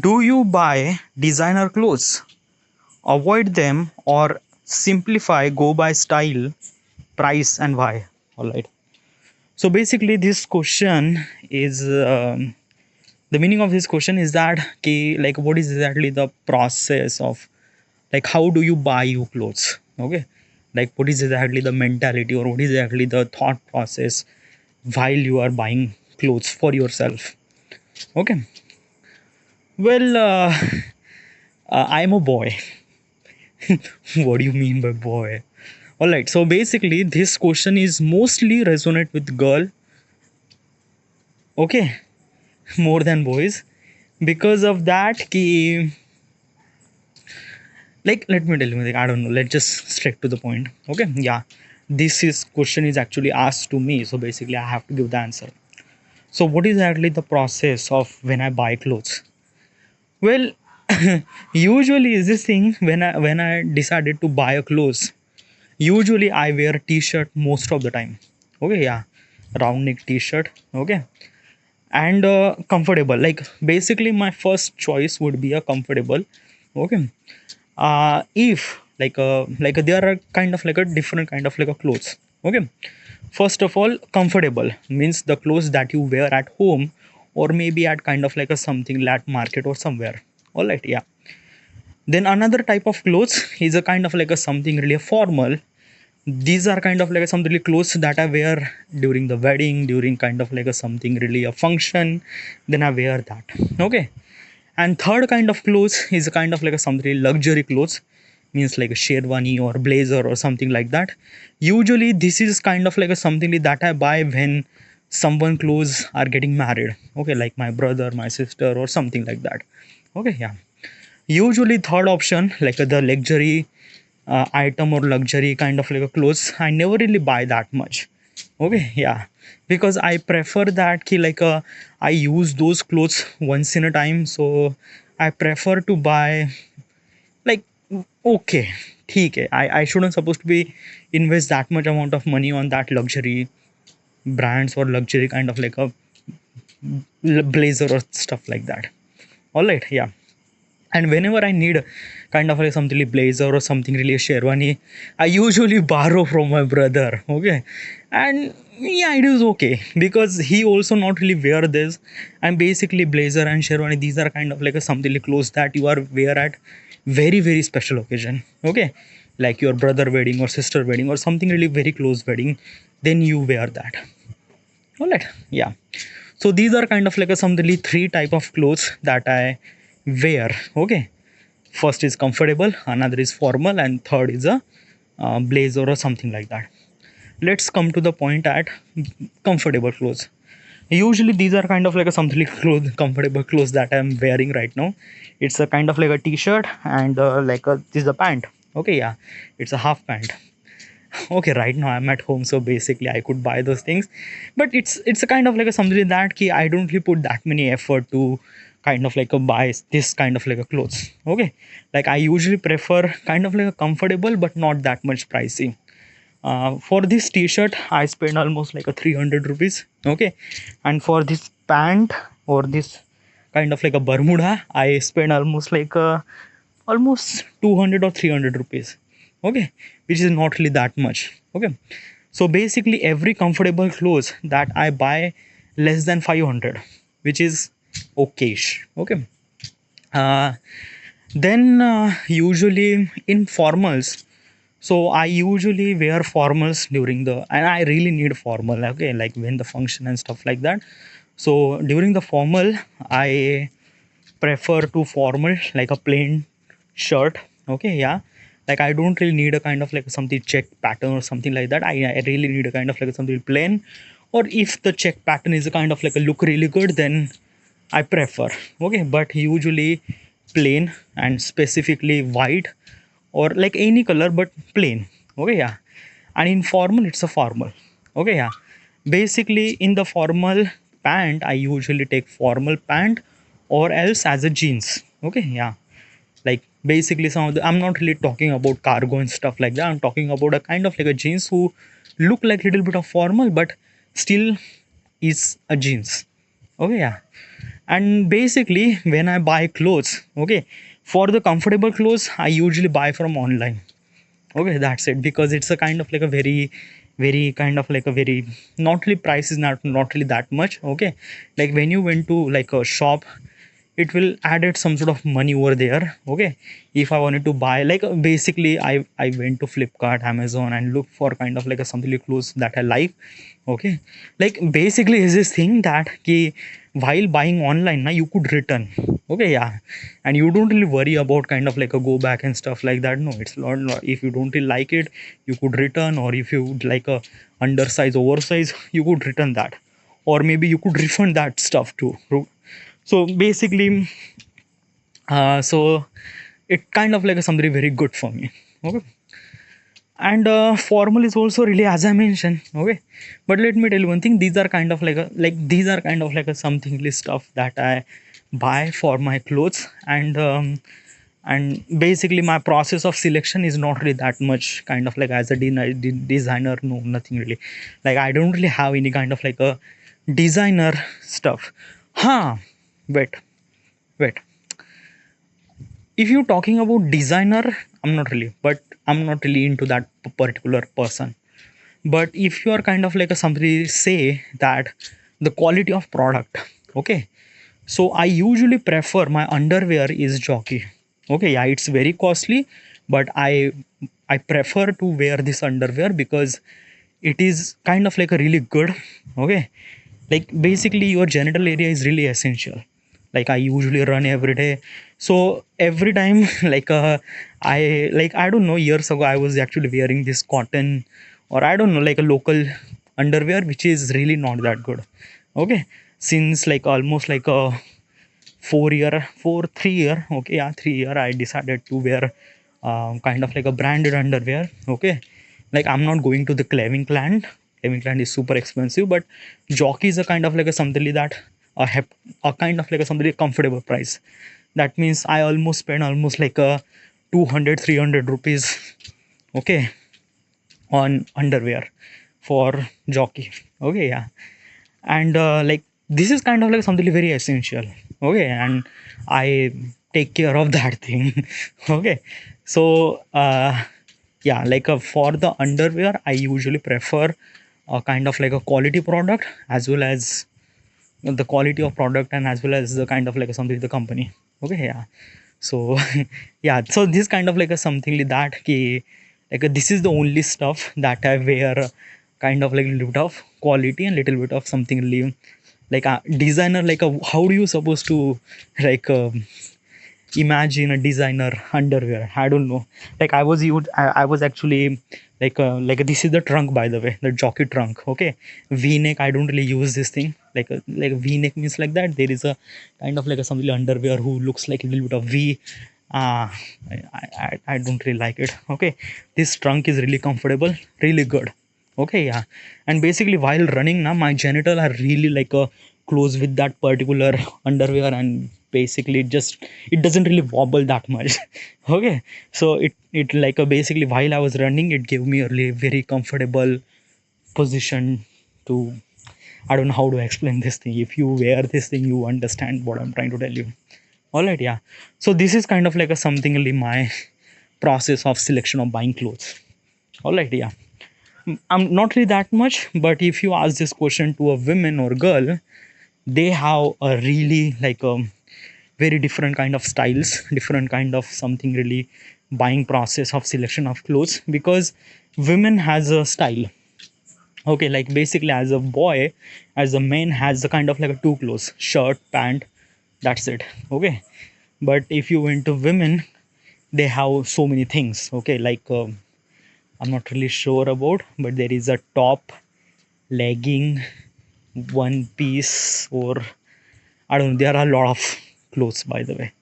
Do you buy designer clothes, avoid them, or simplify, go by style, price, and why? All right. So basically, this question is the meaning of this question is that like what is exactly the process of, like, how do you buy your clothes? Okay, like what is exactly the mentality or what is exactly the thought process while you are buying clothes for yourself? Okay, well, I'm a boy. What do you mean by boy? All right, so basically this question is mostly resonate with girl, okay, more than boys. Because of that ki, like, let me tell you, like, I don't know, let's just straight to the point. Okay, yeah, this is question is actually asked to me, so basically I have to give the answer. So what is actually the process of when I buy clothes? Well, usually is this thing, when I decided to buy a clothes, usually I wear t-shirt most of the time. Okay, yeah, round neck t-shirt. Okay, and comfortable, like basically my first choice would be a comfortable. Okay, if like there are kind of like a different kind of like a clothes. Okay, first of all, comfortable means the clothes that you wear at home or maybe at kind of like a something at market or somewhere. All right, yeah. Then another type of clothes is a kind of like a something really formal. These are kind of like some really clothes that I wear during the wedding, during kind of like a something really a function, then I wear that. Okay, and third kind of clothes is a kind of like a something luxury clothes, means like a sherwani or blazer or something like that. Usually this is kind of like a something that I buy when someone close are getting married. Okay, like my brother, my sister, or something like that. Okay, yeah. Usually third option, like the luxury item or luxury kind of like a clothes, I never really buy that much. Okay, yeah, because I prefer that ki like I use those clothes once in a time, so I prefer to buy like, okay, ठीक है, I shouldn't supposed to be invest that much amount of money on that luxury brands or luxury kind of like a blazer or stuff like that. All right, yeah. And whenever I need kind of like something like blazer or something really sherwani, I usually borrow from my brother. Okay, and yeah, it is okay because he also not really wear this. And basically blazer and sherwani, these are kind of like a something like clothes that you are wear at very special occasion. Okay, like your brother wedding or sister wedding or something really very close wedding, then you wear that. All right, yeah. So these are kind of like a something three type of clothes that I wear. Okay, first is comfortable, another is formal, and third is a blazer or something like that. Let's come to the point at comfortable clothes. Usually these are kind of like a something like clothes, comfortable clothes that I'm wearing right now. It's a kind of like a t-shirt and like a this is a pant. Okay, yeah, it's a half pant. Okay, right now I'm at home, so basically I could buy those things, but it's a kind of like a something that key I don't really put that many effort to kind of like a buy this kind of like a clothes. Okay, like I usually prefer kind of like a comfortable but not that much pricey. For this t-shirt I spend almost like a 300 rupees. Okay, and for this pant or this kind of like a bermuda I spend almost like a almost 200 or 300 rupees. Okay, which is not really that much. Okay, so basically every comfortable clothes that I buy less than 500, which is okayish. Okay, uh, then usually in formals, so I usually wear formals during the, and I really need formal. Okay, like when the function and stuff like that. So during the formal I prefer to formal like a plain shirt. Okay, yeah, like I don't really need a kind of like something check pattern or something like that. I really need a kind of like something plain, or if the check pattern is a kind of like a look really good, then I prefer. Okay, but usually plain and specifically white or like any color but plain. Okay, yeah. And in formal it's a formal. Okay, yeah. Basically in the formal pant I usually take formal pant or else as a jeans. Okay, yeah. Like basically some of the, I'm not really talking about cargo and stuff like that. I'm talking about a kind of like a jeans who look like little bit of formal but still is a jeans. Okay, yeah. And basically when I buy clothes, okay, for the comfortable clothes I usually buy from online. Okay, that's it, because it's a kind of like a very kind of like a very, not really, price is not really that much. Okay, like when you went to like a shop, it will added some sort of money over there. Okay, if I wanted to buy like basically I went to Flipkart, Amazon, and look for kind of like a something like clothes that I like. Okay, like basically is this thing that ki while buying online now you could return. Okay, yeah, and you don't really worry about kind of like a go back and stuff like that. No, it's not, if you don't really like it, you could return, or if you like a undersize oversize, you could return that, or maybe you could refund that stuff too. So basically, so it kind of like something very good for me. Okay, and formal is also really, as I mentioned. Okay, but let me tell you one thing, these are kind of like these are kind of like a something list stuff that I buy for my clothes. And basically my process of selection is not really that much kind of like as a designer. No, nothing really, like I don't really have any kind of like a designer stuff. Huh, wait, wait, if you're talking about designer, I'm not really into that particular person. But if you are kind of like a somebody say that the quality of product, okay, so I usually prefer my underwear is jockey. Okay, yeah, it's very costly, but I prefer to wear this underwear because it is kind of like a really good. Okay, like basically your genital area is really essential. Like I usually run every day, so every time I don't know, years ago I was actually wearing this cotton, or I don't know, like a local underwear which is really not that good. Okay, since like almost like a 3 year, okay, yeah, 3 year, I decided to wear kind of like a branded underwear. Okay, like I'm not going to the Claving Clan is super expensive, but jockey is a kind of like a something like that, a kind of like a something comfortable price. That means I almost spend almost like a 200 300 rupees, okay, on underwear for jockey. Okay, yeah, and like this is kind of like something very essential. Okay, and I take care of that thing. Okay, so yeah, like for the underwear I usually prefer a kind of like a quality product, as well as the quality of product, and as well as the kind of like something the company. Okay, yeah, so yeah, so this kind of like a something like that ki, like this is the only stuff that I wear, kind of like a little bit of quality and little bit of something really like a designer, like a, how do you supposed to like imagine a designer underwear, I don't know. Like I was actually like this is the trunk, by the way, the jockey trunk. Okay, v-neck, I don't really use this thing, like v-neck means like that there is a kind of like a something underwear who looks like a little bit of v. uh I don't really like it. Okay, this trunk is really comfortable, really good. Okay, yeah, and basically while running now my genital are really like a close with that particular underwear, and basically it doesn't really wobble that much. Okay, so it like basically while I was running, it gave me a really very comfortable position to, I don't know how to explain this thing. If you wear this thing, you understand what I'm trying to tell you. All right, yeah, so this is kind of like a something really my process of selection of buying clothes. All right, yeah, I'm not really that much, but if you ask this question to a woman or girl, they have a really like very different kind of styles, different kind of something really buying process of selection of clothes, because women has a style. Okay, like basically as a boy, as a man has the kind of like a two clothes, shirt, pant, that's it. Okay, but if you went to women, they have so many things. Okay, like I'm not really sure about, but there is a top, legging, one piece, or I don't know, there are a lot of clothes, by the way.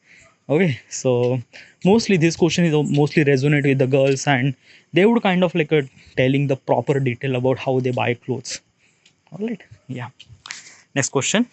Okay, so mostly this question is mostly resonate with the girls, and they would kind of like telling the proper detail about how they buy clothes. All right, yeah. Next question.